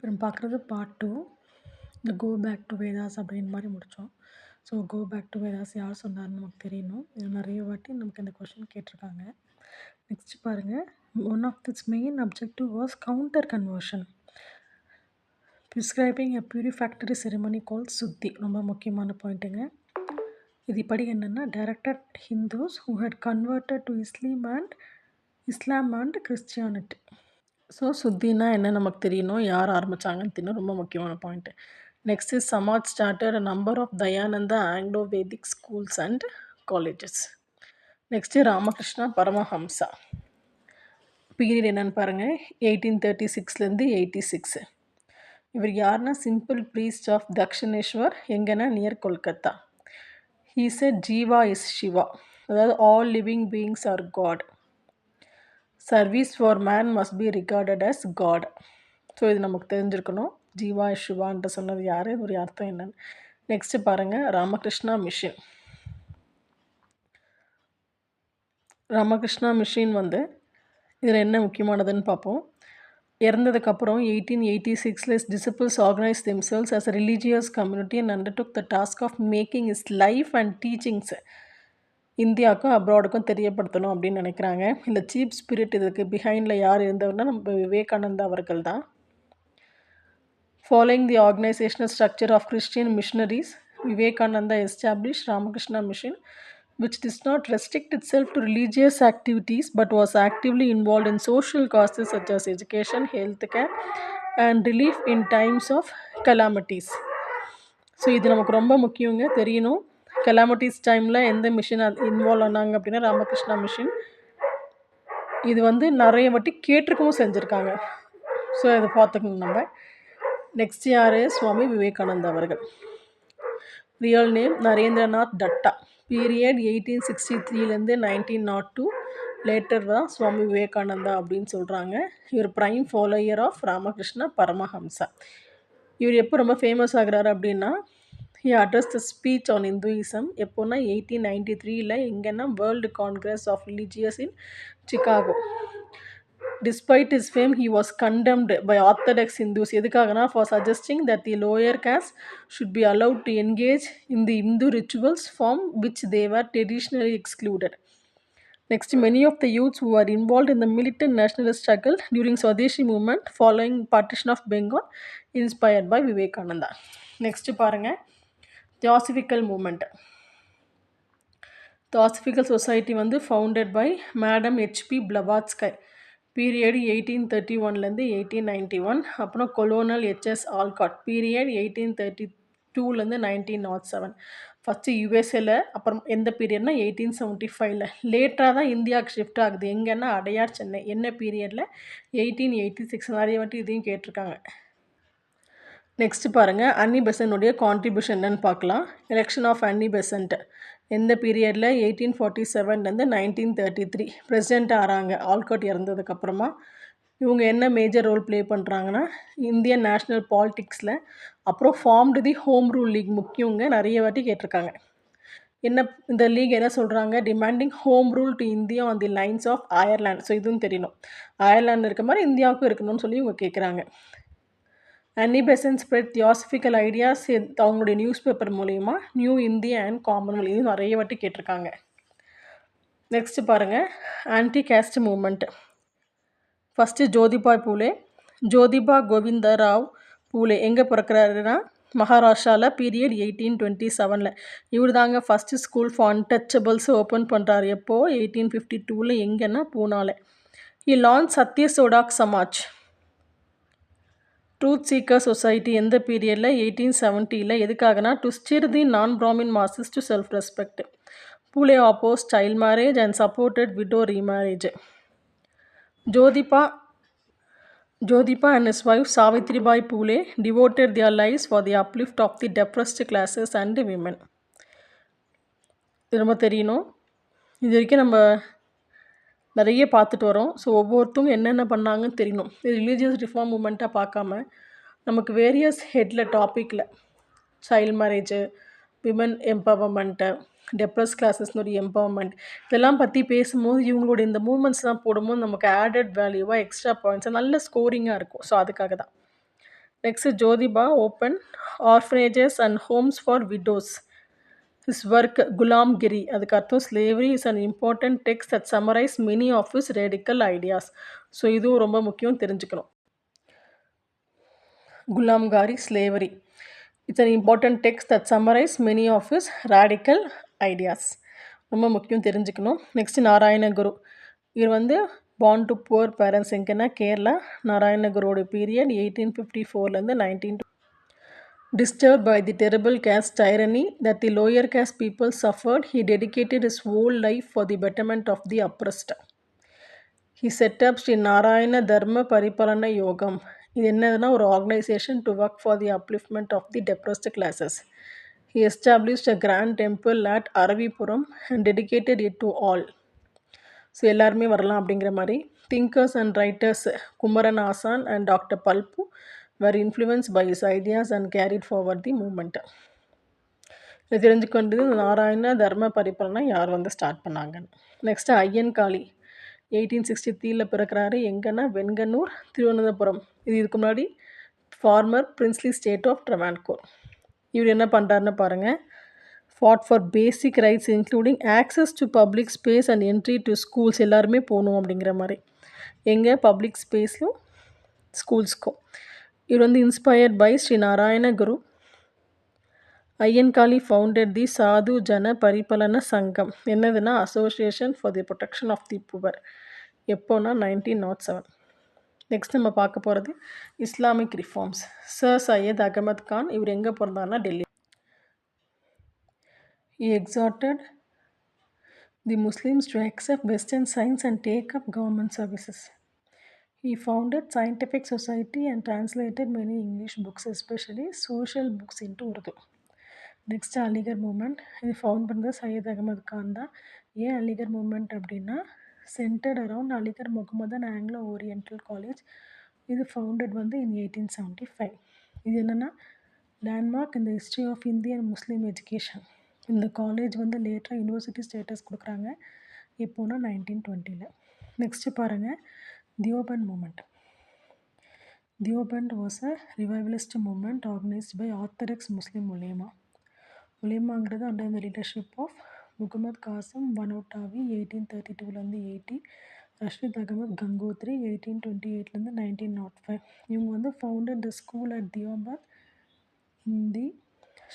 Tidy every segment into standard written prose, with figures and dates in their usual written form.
இப்போ நம்ம பார்க்குறது பார்ட் 2. இந்த கோ பேக் டு வேதாஸ் அப்படின்ற மாதிரி முடித்தோம். So go back to Vedas யார் சொன்னார்னு நமக்கு தெரியணும். இது நிறைய வாட்டி நமக்கு இந்த கொஷின் கேட்டிருக்காங்க. நெக்ஸ்ட் பாருங்கள், one of its main objective was counter conversion prescribing a purificatory ceremony called Shuddhi. ரொம்ப முக்கியமான பாயிண்ட்டுங்க. இதுபடி என்னென்னா, directed Hindus who had converted to Islam and Christianity. So சுத்தினா என்ன நமக்கு தெரியணும், யார் ஆரம்பித்தாங்கன்னு தெரியணும். ரொம்ப முக்கியமான பாயிண்ட்டு. Next is Samaj started a number of Dayananda Anglo Vedic schools and colleges. Next Ramakrishna Paramahamsa. Period என்னன்னு பாருங்கள், 1836லேருந்து 86. இவர் யாருன்னா சிம்பிள் ப்ரீஸ்ட் ஆஃப் தக்ஷிணேஸ்வர், எங்கன்னா near Kolkata. He said Jiva is Shiva, அதாவது all living beings are God. Service for man must be regarded as God. So இது நமக்கு தெரிஞ்சிருக்கணும். ஜீவா சிவான்ற சொன்னது யார், ஒரு அர்த்தம் என்னன்னு. நெக்ஸ்ட்டு பாருங்கள், ராமகிருஷ்ணா மிஷன். ராமகிருஷ்ணா மிஷன் இதில் என்ன முக்கியமானதுன்னு பார்ப்போம். இறந்ததுக்கப்புறம் 1886 disciples organized themselves as a religious community and undertook the task of making his life and teachings இந்தியாவுக்கும் அப்ராடுக்கும் தெரியப்படுத்தணும் அப்படின்னு நினைக்கிறாங்க. இந்த சீப் ஸ்பிரிட் இதுக்கு பிஹைண்டில் யார் இருந்தவர்னா நம்ம விவேகானந்தா அவர்கள் தான். Following the organisational structure of Christian missionaries, Vivekananda establish Ramakrishna mission which does not restrict itself to religious activities but was actively involved in social causes such as education, healthcare and relief in times of calamities. So இது நமக்கு ரொம்ப முக்கியங்க, தெரியணும். Calamities டைமில் எந்த machine involve ஆனாங்க அப்படின்னா Ramakrishna machine. இது நிறைய வாட்டி கேட்டிருக்கவும் செஞ்சுருக்காங்க. ஸோ இதை பார்த்துக்கணும் நம்ம. நெக்ஸ்ட் யார், சுவாமி விவேகானந்தா அவர்கள். ரியல் நேம் நரேந்திரநாத் தட்டா. பீரியட் 1863லேருந்து 1902. லேட்டர் தான் சுவாமி விவேகானந்தா அப்படின்னு சொல்கிறாங்க. இவர் prime follower of Ramakrishna Paramahamsa. இவர் எப்போ ரொம்ப ஃபேமஸ் ஆகிறாரு அப்படின்னா, he addressed the speech on Hinduism. எப்போன்னா 1893 எங்கன்னா world congress of religious in Chicago. Despite his fame, he was condemned by Orthodox Hindus. எதுக்காகனா, for suggesting that the lower caste should be allowed to engage in the Hindu rituals from which they were traditionally excluded. Next, many of the youths who were involved in the militant nationalist struggle during Swadeshi movement following partition of Bengal inspired by Vivekananda. Next பாருங்க, Theosophical movement. Theosophical Society founded by Madam H.P. Blavatsky. Period 1831லேருந்து 1891. அப்புறம் colonel H S Olcott. Period 1832லேருந்து 1907. First யூஎஸ்ஏல, அப்புறம் எந்த பீரியட்னா 1875. லேட்டராக தான் இந்தியாவுக்கு shift ஆகுது. எங்கன்னா அடையார், சென்னை. என்ன பீரியடில், 1886. நிறைய வாட்டி இதையும் கேட்டிருக்காங்க. நெக்ஸ்ட் பாருங்கள், அன்னி பெசன்னுடைய கான்ட்ரிபியூஷன் என்னன்னு பார்க்கலாம். எலெக்ஷன் ஆஃப் அன்னி பெசன்ட் எந்த பீரியடில், 1847லேருந்து 1933. பிரசிடெண்ட் ஆகிறாங்க ஆல்காட் இறந்ததுக்கப்புறமா. இவங்க என்ன மேஜர் ரோல் ப்ளே பண்ணுறாங்கன்னா, இந்தியன் நேஷ்னல் பாலிட்டிக்ஸில். அப்புறம் formed the home rule league. முக்கியங்க, நிறைய வாட்டி கேட்டிருக்காங்க. என்ன இந்த லீக் என்ன சொல்கிறாங்க, demanding home rule to India on the lines of Ireland. So இதுவும் தெரியணும், அயர்லாண்டில் இருக்க மாதிரி இந்தியாவுக்கும் இருக்கணும்னு சொல்லி இவங்க கேட்குறாங்க. Annie Besant spread theosophical ideas அவங்களுடைய நியூஸ் பேப்பர் மூலயமா. நியூ இந்தியா அண்ட் காமன்வெல்த், இது நிறைய வாட்டி கேட்டிருக்காங்க. நெக்ஸ்ட் பாருங்கள், anti caste movement. First Jyotiba Phule. Jyotiba Govindrao Phule எங்கே பிறக்கிறாருன்னா மகாராஷ்டிராவில். பீரியட் 1827. இவர் தாங்க first school for untouchables open பண்ணுறாரு. எப்போது, 1852. எங்கன்னா பூனாவில். He launched Satya Shodhak Samaj. Truth seeker society எந்த பீரியடில், 1870. எதுக்காகனா, to stir the non Brahmin masses to self respect. Phule ஆப்போஸ் child marriage and supported widow remarriage. Jyotiba and his wife Savitribai Phule devoted their lives for the uplift of the depressed classes and women. இது ரொம்ப தெரியணும். இது வரைக்கும் நம்ம நிறைய பார்த்துட்டு வரோம். So ஒவ்வொருத்தரும் என்னென்ன பண்ணாங்கன்னு தெரியணும். இது ரிலீஜியஸ் ரிஃபார்ம் மூமெண்ட்டாக பார்க்காம நமக்கு வேரியஸ் ஹெட்டில் டாப்பிக்கில் child marriage, women empowerment, depressed கிளாஸஸ்னுடைய எம்பவர்மெண்ட், இதெல்லாம் பற்றி பேசும்போது இவங்களோட இந்த மூமெண்ட்ஸ்லாம் போடும்போது நமக்கு ஆடட் வேல்யூவாக எக்ஸ்ட்ரா பாயிண்ட்ஸ் நல்ல ஸ்கோரிங்காக இருக்கும். ஸோ அதுக்காக தான். Next, Jodhiba opened orphanages and homes for widows. His work Gulamgiri, அதுக்கு அர்த்தம் slavery is an important text that summarize many of his radical ideas. So இதுவும் ரொம்ப முக்கியம் தெரிஞ்சுக்கணும். Gulamgari slavery. It's an important text that summarize many of his radical ideas. ரொம்ப முக்கியம் தெரிஞ்சுக்கணும். Next Narayana Guru. இவர் வந்து born to poor parents எங்கன்னா கேரளா. நாராயணகுருவோட பீரியட் 1854லேருந்து 19 Disturbed by the terrible caste tyranny that the lower caste people suffered, he dedicated his whole life for the betterment of the oppressed. He set up Sri Narayana Dharma Paripalana Yogam. இது என்னதுன்னா ஒரு organisation to work for the upliftment of the depressed classes. He established a grand temple at Aruvippuram and dedicated it to all. So எல்லாருமே வரலாம் அப்படிங்கிற மாதிரி. Thinkers and writers Kumaran Asan and doctor Palpu were influenced by his ideas and carried forward the movement. இது தெரிஞ்சுக்கொண்டது நாராயண தர்ம பரிபாலனை யார் வந்து start பண்ணாங்கன்னு. Next Ayyankali 1863ல் பிறக்கிறாரு. எங்கன்னா வெண்கண்ணூர் திருவனந்தபுரம். இதுக்கு முன்னாடி former princely state of Travancore. இவர் என்ன பண்ணுறாருன்னு பாருங்கள். Fought for basic rights including access to public space and entry to schools. எல்லாருமே போகணும் அப்படிங்கிற மாதிரி. எங்கே பப்ளிக் ஸ்பேஸ்லும் ஸ்கூல்ஸ்க்கும். இவர் வந்து inspired by Shri Narayana Guru. Ayyankali founded the Sadhu Jana Paripalana Sangham. என்னதுன்னா association for the protection of the poor. எப்போனா 1907. நெக்ஸ்ட் நம்ம பார்க்க போகிறது Islamic reforms. Sir Syed Ahmed Khan. இவர் எங்கே பிறந்தாருன்னா Delhi. He exhorted the Muslims to accept Western science and take up government services. He founded Scientific Society and translated many English books, especially social books into Urdu. Next Aligarh movement. இது found பண்ணது சையத் அகமது கான் தான். ஏன் Aligarh movement அப்படின்னா centred around Aligarh Mohammedan Anglo Oriental college. இது founded வந்து in 1875. இது என்னென்னா landmark இந்த history of Indian Muslim education. இந்த காலேஜ் வந்து லேட்டராக யூனிவர்சிட்டி ஸ்டேட்டஸ் கொடுக்குறாங்க. எப்போனா 1920ல். நெக்ஸ்ட்டு பாருங்கள் Deoband movement. Deoband was a revivalist movement organised by orthodox Muslim ulema. உலேமாங்கிறது under the leadership of Muhammad Qasim வனோட்டாவி 1832லேருந்து 80, Rashid Ahmad Gangohi 1828லேருந்து 1905. இவங்க வந்து founded the school at Deoband in the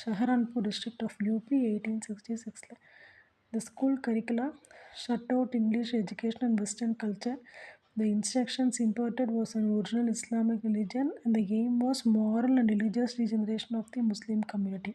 Saharanpur district of UP 1866. The school curricula shut out English education and Western culture. The instructions imparted was an original Islamic religion and the aim was moral and religious regeneration of the Muslim community.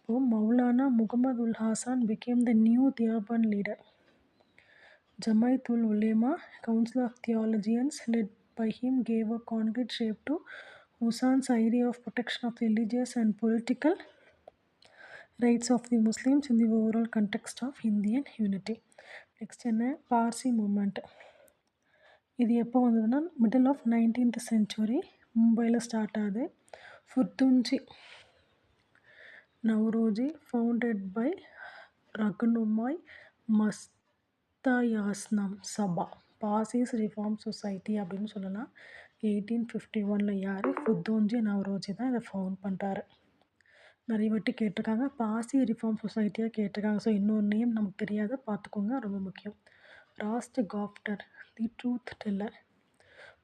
So, Maulana Muhammad ul Hasan became the new Deoband leader. Jamaatul Ulema, Council of Theologians led by him, gave a concrete shape to Husan's idea of protection of religious and political rights of the Muslims in the overall context of Indian unity. Next என்ன Parsi moment. இது எப்போ வந்ததுன்னா middle of 19th century மும்பையில் start ஆகுது. Furdoonji Naoroji founded by Rahnumai Mazdayasnan Sabha Parsis reform society அப்படின்னு சொல்லலாம். 1851ல் யார் ஃபுர்துஞ்சி நவ்ரோஜி தான் இதை ஃபவுண்ட் பண்ணுறாரு. நிறைய வாட்டி கேட்டிருக்காங்க. பாசி ரிஃபார்ம் சொசைட்டியாக கேட்டிருக்காங்க. ஸோ இன்னொரு நேம் நமக்கு தெரியாத பார்த்துக்கோங்க, ரொம்ப முக்கியம். Rast Goftar the truth teller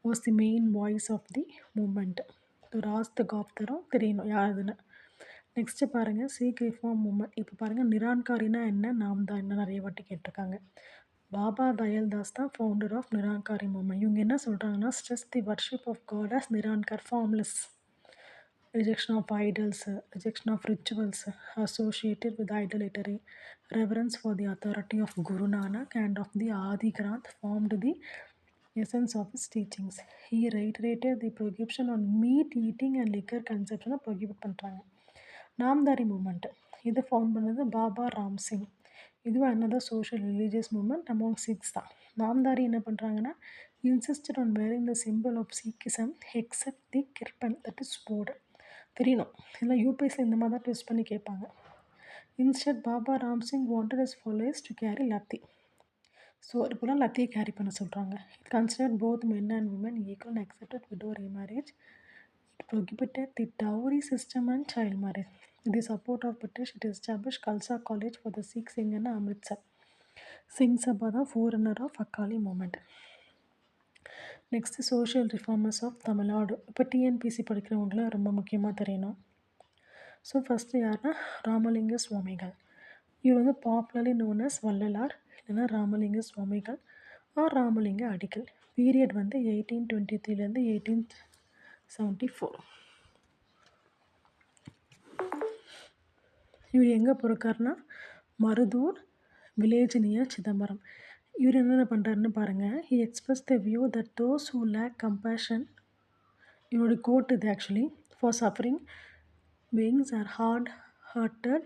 was the main voice of the movement. Rast காஃப்டரும் தெரியணும் யாருதுன்னு. நெக்ஸ்ட்டு பாருங்கள் சீக் ரிஃபார்ம் மூமெண்ட். இப்போ பாருங்கள் நிரான்காரினா என்ன, நாம் தான் என்ன நிறைய வாட்டி கேட்டிருக்காங்க. பாபா தயல்தாஸ் தான் ஃபவுண்டர் ஆஃப் நிரான்காரி மூமெண்ட். இவங்க என்ன சொல்கிறாங்கன்னா stress the worship of God as Nirankar, formless, rejection of idols, rejection of rituals associated with idolatry, reverence for the authority of Guru Nanak and of the Adi Granth formed the essence of his teachings. He reiterated the prohibition on meat eating and liquor consumption prohibit பண்ணுறாங்க. Namdhari moment. இது found பண்ணது பாபா ராம் சிங். இதுவும் another social religious movement among Sikhs தான். நாம்தாரி என்ன பண்ணுறாங்கன்னா insisted on wearing the symbol of Sikhism except the kirpan, that is sword. தெரியணும் இல்லை யூபிஎஸ்சில் இந்த மாதிரி தான் ட்விஸ்ட் பண்ணி கேட்பாங்க. Instead Baba Ram Singh wanted his followers to carry lathi. So இப்போலாம் லத்தியை கேரி பண்ண சொல்கிறாங்க. It considered both men and women equal and accepted widow remarriage. It prohibited the dowry system and child marriage. With the support of British, it established Khalsa College for the Sikhs in Amritsar. Singh Sabha the forerunner of Akali movement. Next social reformers of Tamil Nadu. இப்போ TNPSC படிக்கிறவங்களாம் ரொம்ப முக்கியமாக தெரியணும். So first யாருன்னா ராமலிங்க சுவாமிகள். இவர் வந்து popularly known as Vallalar இல்லைன்னா ராமலிங்க சுவாமிகள் ஆர் ராமலிங்க அடிகள். பீரியட் வந்து 1823 1874. இவர் எங்கே பிறக்காருன்னா மருதூர் வில்லேஜ் நியர் சிதம்பரம். இவர் என்னென்ன பண்ணுறாருன்னு பாருங்கள். He express the view that those who lack compassion. இவருடைய கோட் இது actually. For suffering beings are hard hearted,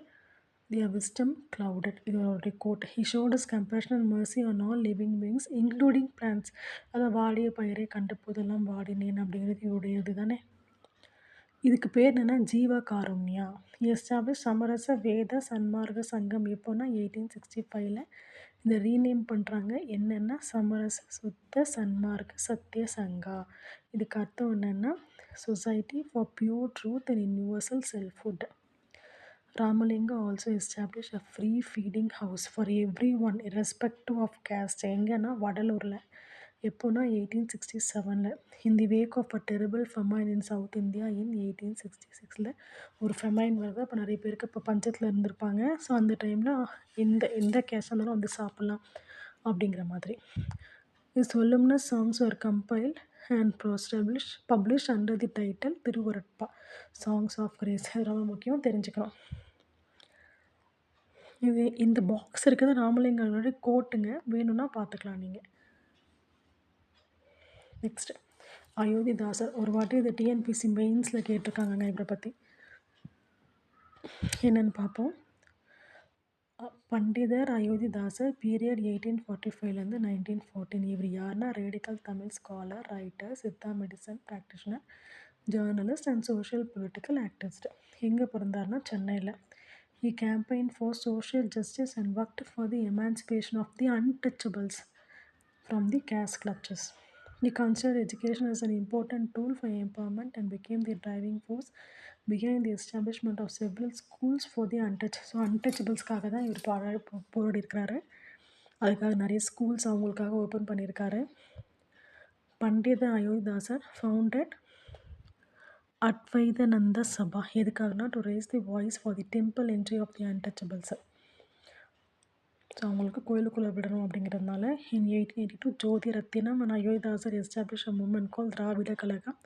their wisdom clouded. இது அவருடைய கோட். He showed us compassion and mercy on all living beings including plants. அதான் வாடிய பயிரை கண்ட போதெல்லாம் வாடினேன் அப்படிங்கிறது இவருடைய இது தானே. இதுக்கு பேர் என்னென்னா ஜீவ காருண்யா. எஸ்டாப்ளிஷ் சமரச வேத சன்மார்க்க சங்கம் எப்போன்னா 1865 இதை ரீநேம் பண்ணுறாங்க. என்னென்னா சமரச சுத்த சன்மார்க்க சத்திய சங்கா. இதுக்கு அர்த்தம் என்னென்னா society for pure truth and universal selfhood. Ramalinga also establish a free feeding house for every one irrespective of caste. எங்கன்னா வடலூரில். எப்போனா 1867 in the wake of a terrible famine in south India in 1866 ஒரு ஃபெமைன் வருது. அப்போ நிறைய பேருக்கு இப்போ பஞ்சத்தில் இருந்திருப்பாங்க. ஸோ அந்த டைமில் எந்த கேஸாக இருந்தாலும் வந்து சாப்பிட்லாம் அப்படிங்கிற மாதிரி. solemnous songs were compiled and published under the title Thiruvarutpa songs of grace. இது ரொம்ப முக்கியம் தெரிஞ்சுக்கணும். இது இந்த பாக்ஸ் இருக்கிறது ராமலிங்கனுடைய கோட்டுங்க. வேணும்னா பார்த்துக்கலாம் நீங்கள். நெக்ஸ்ட்டு அயோத்திதாசர். ஒரு வாட்டி இது டிஎன்பிசி மெயின்ஸில் கேட்டிருக்காங்கங்க இவரை பற்றி. என்னென்னு பார்ப்போம். பண்டிதர் அயோத்திதாசர் பீரியட் 1845 1914. இவர் யாருன்னா radical Tamil scholar, writer, Siddha medicine practitioner, journalist and social political activist. எங்கே பிறந்தாருன்னா சென்னையில். He campaigned for social justice and worked for the emancipation of the untouchables from the caste clutches. He considered education as an important tool for empowerment and became the driving force behind the establishment of several schools for the untouched. So அன்டச்சபிள்ஸ்க்காக தான் இவர் போராடி இருக்கிறாரு. அதுக்காக நிறைய schools அவங்களுக்காக open பண்ணியிருக்காரு. Pandit Ayothidasar founded Advaitananda Sabha. எதுக்காகனா to raise the voice for the temple entry of the untouchables. So அவங்களுக்கு கோயிலுக்குள்ளே விடணும் அப்படிங்கிறதுனால. In 1882 Jothi Rathinam and Ayothidasar establish a movement call Dravida Kazhagam.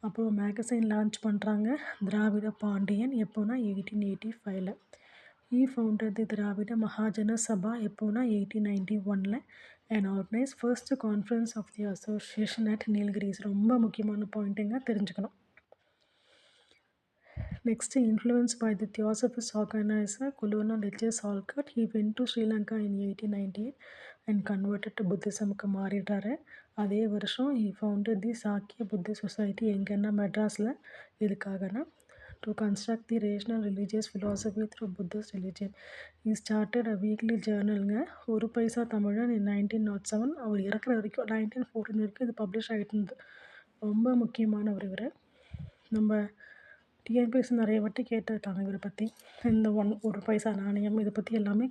அப்புறம் மேகசைன் லான்ச் பண்ணுறாங்க திராவிட பாண்டியன். எப்போனா 1885. He founded the Dravida Mahajana Sabha. எப்போனா 1891 and organise first conference of the association at Nilgiris. ரொம்ப முக்கியமான பாயிண்ட்டுங்க, தெரிஞ்சுக்கணும். Next, influenced by the Theosophist organizer Colonel H.S. Olcott, he went to Sri Lanka in 1898 and converted to Buddhism. மாறிடுறாரு. அதே வருஷம் he founded the சாக்கிய புத்த society. எங்கன்னா மெட்ராஸில். எதுக்காகனா to construct the rational religious philosophy through Buddhist religion. He started a weekly journalங்க ஒரு பைசா தமிழன் in 1907. அவர் இறக்குற வரைக்கும் 1914 வரைக்கும் இது பப்ளிஷ் ஆகிட்டு இருந்தது. ரொம்ப முக்கியமானவர் இவர். நம்ம டிஎன்பிஎஸ்சி நிறைய வாட்டி கேட்டிருக்காங்க இவரை பற்றி. இந்த ஒரு பைசா நாணயம் இதை பற்றி எல்லாமே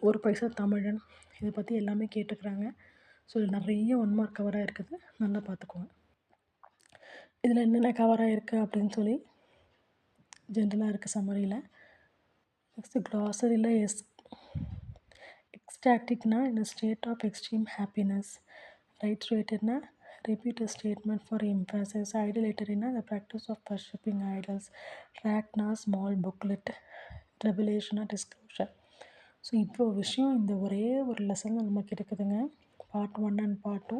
ஒரு பைசா தமிழன் இதை பற்றி எல்லாமே கேட்டுக்கிறாங்க. ஸோ இது நிறைய 1 மார்க் கவராக இருக்குது, நல்லா பார்த்துக்கோங்க. இதில் என்னென்ன கவராக இருக்குது அப்படின்னு சொல்லி ஜென்ரலாக இருக்குது சம்மரியில். நெக்ஸ்ட்டு க்ளாசரியில் எக்ஸ்டாட்டிக்னா in a state of extreme happiness. ரைட்ரேட்டட்னா repeat a statement for emphasis. Idolatrina the practice of worshipping idols. Tract small booklet. Revelation disclosure. So இப்போ விஷயம் இந்த ஒரே ஒரு லெசனில் நமக்கு இருக்குதுங்க. பார்ட் 1 அண்ட் பார்ட் 2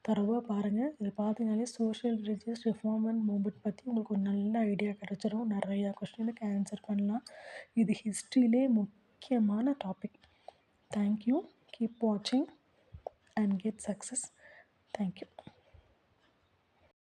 தரவாக பாருங்கள். இதை பார்த்தீங்கனாலே சோஷியல் ரிலீஜியஸ் ரிஃபார்ம் மூவ்மெண்ட் பற்றி உங்களுக்கு ஒரு நல்ல ஐடியா கிடச்சிரும். நிறையா கொஸ்டினுக்கு ஆன்சர் பண்ணலாம். இது ஹிஸ்ட்ரியிலே முக்கியமான டாபிக். தேங்க்யூ. கீப் வாட்சிங் அண்ட் கெட் சக்ஸஸ். தேங்க்யூ.